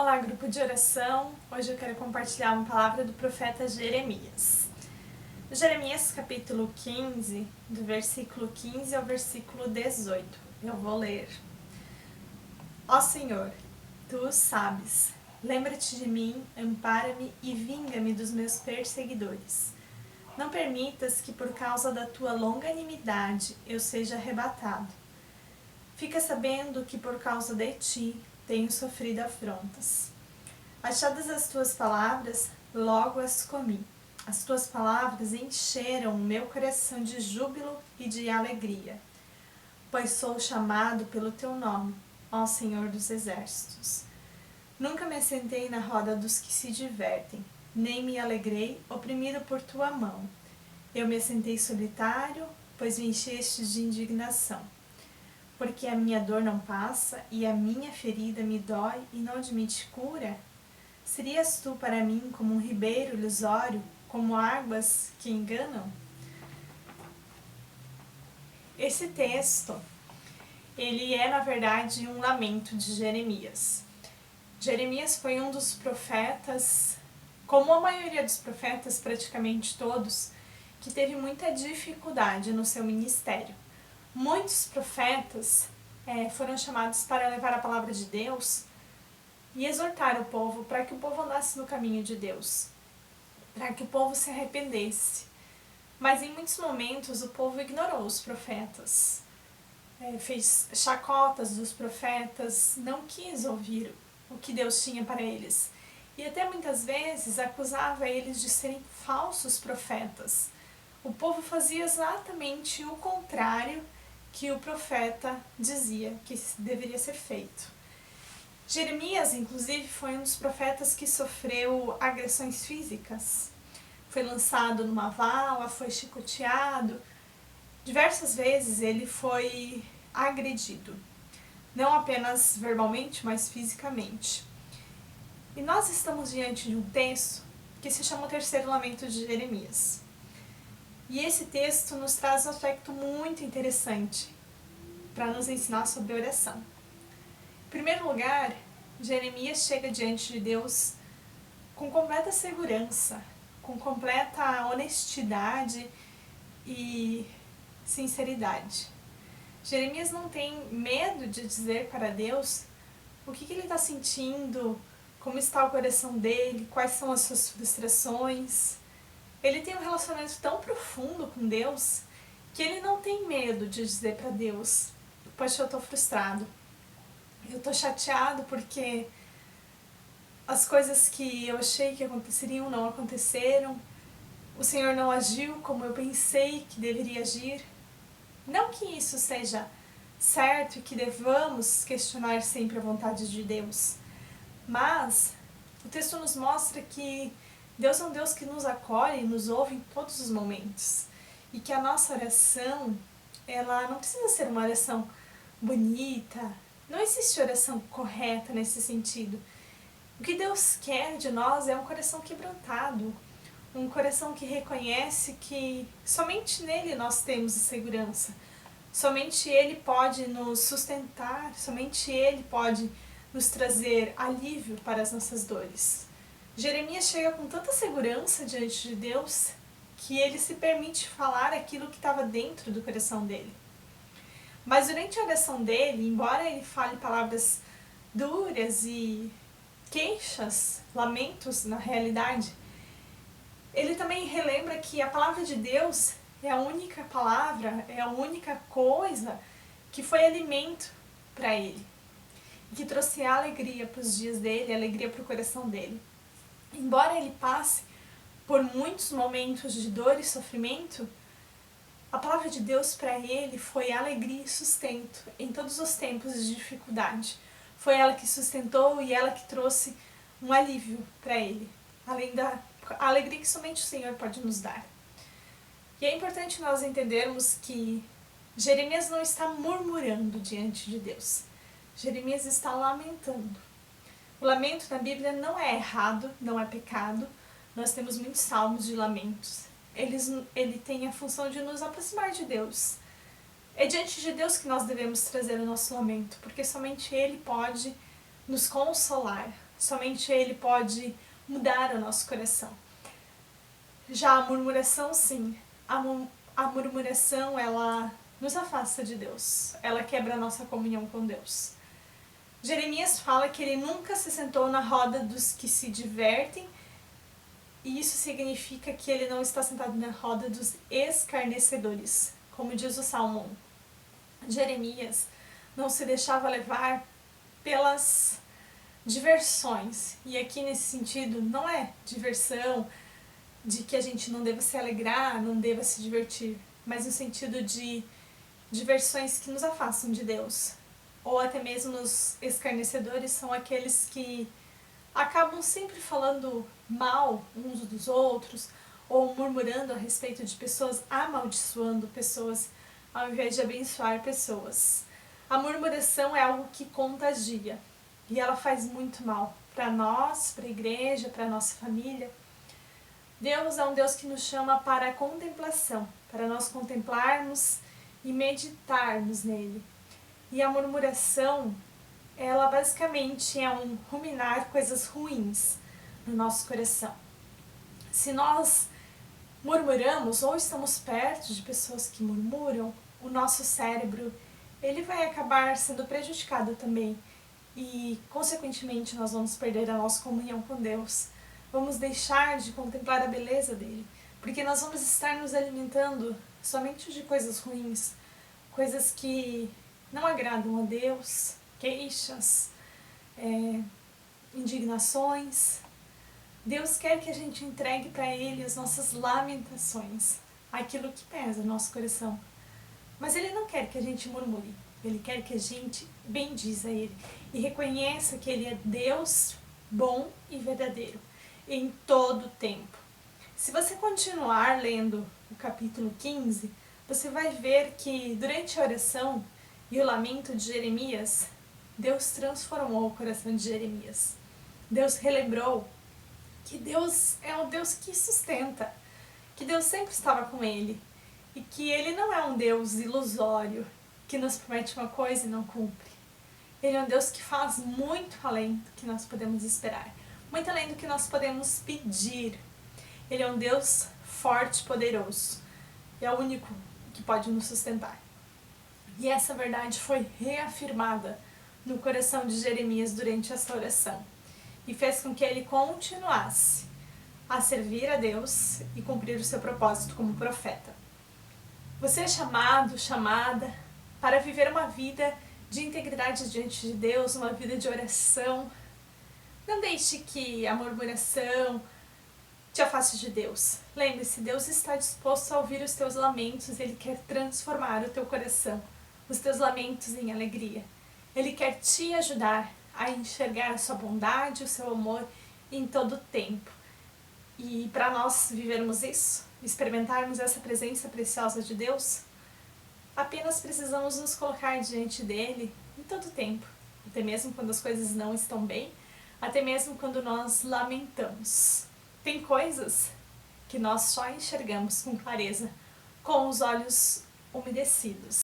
Olá, grupo de oração. Hoje eu quero compartilhar uma palavra do profeta Jeremias. Jeremias capítulo 15, do versículo 15 ao versículo 18. Eu vou ler. Ó Senhor, Tu o sabes, lembra-te de mim, ampara-me e vinga-me dos meus perseguidores. Não permitas que por causa da Tua longanimidade eu seja arrebatado. Fica sabendo que por causa de Ti tenho sofrido afrontas. Achadas as tuas palavras, logo as comi. As tuas palavras encheram o meu coração de júbilo e de alegria, pois sou chamado pelo teu nome, ó Senhor dos Exércitos. Nunca me assentei na roda dos que se divertem, nem me alegrei, oprimido por tua mão. Eu me assentei solitário, pois me encheste de indignação. Porque a minha dor não passa e a minha ferida me dói e não admite cura? Serias tu para mim como um ribeiro ilusório, como águas que enganam? Esse texto, ele é na verdade um lamento de Jeremias. Jeremias foi um dos profetas, como a maioria dos profetas, praticamente todos, que teve muita dificuldade no seu ministério. Muitos profetas foram chamados para levar a palavra de Deus e exortar o povo para que o povo andasse no caminho de Deus, para que o povo se arrependesse. Mas em muitos momentos o povo ignorou os profetas, fez chacotas dos profetas, não quis ouvir o que Deus tinha para eles. E até muitas vezes acusava eles de serem falsos profetas. O povo fazia exatamente o contrário que o profeta dizia que deveria ser feito. Jeremias, inclusive, foi um dos profetas que sofreu agressões físicas. Foi lançado numa vala, foi chicoteado. Diversas vezes ele foi agredido. Não apenas verbalmente, mas fisicamente. E nós estamos diante de um texto que se chama o Terceiro Lamento de Jeremias. E esse texto nos traz um aspecto muito interessante para nos ensinar sobre oração. Em primeiro lugar, Jeremias chega diante de Deus com completa segurança, com completa honestidade e sinceridade. Jeremias não tem medo de dizer para Deus o que ele está sentindo, como está o coração dele, quais são as suas frustrações. Ele tem um relacionamento tão profundo com Deus que ele não tem medo de dizer para Deus: poxa, eu estou frustrado, eu estou chateado porque as coisas que eu achei que aconteceriam não aconteceram, o Senhor não agiu como eu pensei que deveria agir. Não que isso seja certo e que devamos questionar sempre a vontade de Deus, mas o texto nos mostra que Deus é um Deus que nos acolhe e nos ouve em todos os momentos. E que a nossa oração, ela não precisa ser uma oração bonita, não existe oração correta nesse sentido. O que Deus quer de nós é um coração quebrantado, um coração que reconhece que somente nele nós temos a segurança, somente Ele pode nos sustentar, somente Ele pode nos trazer alívio para as nossas dores. Jeremias chega com tanta segurança diante de Deus que ele se permite falar aquilo que estava dentro do coração dele. Mas durante a oração dele, embora ele fale palavras duras e queixas, lamentos na realidade, ele também relembra que a palavra de Deus é a única palavra, é a única coisa que foi alimento para ele, e que trouxe alegria para os dias dele, alegria para o coração dele. Embora ele passe por muitos momentos de dor e sofrimento, a palavra de Deus para ele foi alegria e sustento em todos os tempos de dificuldade. Foi ela que sustentou e ela que trouxe um alívio para ele, além da alegria que somente o Senhor pode nos dar. E é importante nós entendermos que Jeremias não está murmurando diante de Deus. Jeremias está lamentando. O lamento na Bíblia não é errado, não é pecado. Nós temos muitos salmos de lamentos. Ele tem a função de nos aproximar de Deus. É diante de Deus que nós devemos trazer o nosso lamento, porque somente Ele pode nos consolar. Somente Ele pode mudar o nosso coração. Já a murmuração, sim. A murmuração, ela nos afasta de Deus. Ela quebra a nossa comunhão com Deus. Jeremias fala que ele nunca se sentou na roda dos que se divertem, e isso significa que ele não está sentado na roda dos escarnecedores, como diz o Salmo 1. Jeremias não se deixava levar pelas diversões, e aqui nesse sentido não é diversão de que a gente não deva se alegrar, não deva se divertir, mas no sentido de diversões que nos afastam de Deus. Ou até mesmo os escarnecedores são aqueles que acabam sempre falando mal uns dos outros, ou murmurando a respeito de pessoas, amaldiçoando pessoas, ao invés de abençoar pessoas. A murmuração é algo que contagia, e ela faz muito mal para nós, para a igreja, para a nossa família. Deus é um Deus que nos chama para a contemplação, para nós contemplarmos e meditarmos nele. E a murmuração, ela basicamente é um ruminar coisas ruins no nosso coração. Se nós murmuramos ou estamos perto de pessoas que murmuram, o nosso cérebro ele vai acabar sendo prejudicado também e, consequentemente, nós vamos perder a nossa comunhão com Deus. Vamos deixar de contemplar a beleza dele, porque nós vamos estar nos alimentando somente de coisas ruins, coisas que não agradam a Deus, queixas, indignações. Deus quer que a gente entregue para Ele as nossas lamentações, aquilo que pesa no nosso coração. Mas Ele não quer que a gente murmure, Ele quer que a gente bendiza Ele e reconheça que Ele é Deus bom e verdadeiro em todo o tempo. Se você continuar lendo o capítulo 15, você vai ver que durante a oração e o lamento de Jeremias, Deus transformou o coração de Jeremias. Deus relembrou que Deus é um Deus que sustenta, que Deus sempre estava com ele e que ele não é um Deus ilusório, que nos promete uma coisa e não cumpre. Ele é um Deus que faz muito além do que nós podemos esperar, muito além do que nós podemos pedir. Ele é um Deus forte e poderoso, e é o único que pode nos sustentar. E essa verdade foi reafirmada no coração de Jeremias durante essa oração e fez com que ele continuasse a servir a Deus e cumprir o seu propósito como profeta. Você é chamado, chamada para viver uma vida de integridade diante de Deus, uma vida de oração. Não deixe que a murmuração te afaste de Deus. Lembre-se, Deus está disposto a ouvir os teus lamentos, Ele quer transformar o teu coração, os teus lamentos em alegria. Ele quer te ajudar a enxergar a sua bondade, o seu amor em todo o tempo. E para nós vivermos isso, experimentarmos essa presença preciosa de Deus, apenas precisamos nos colocar diante dele em todo o tempo, até mesmo quando as coisas não estão bem, até mesmo quando nós lamentamos. Tem coisas que nós só enxergamos com clareza com os olhos umedecidos.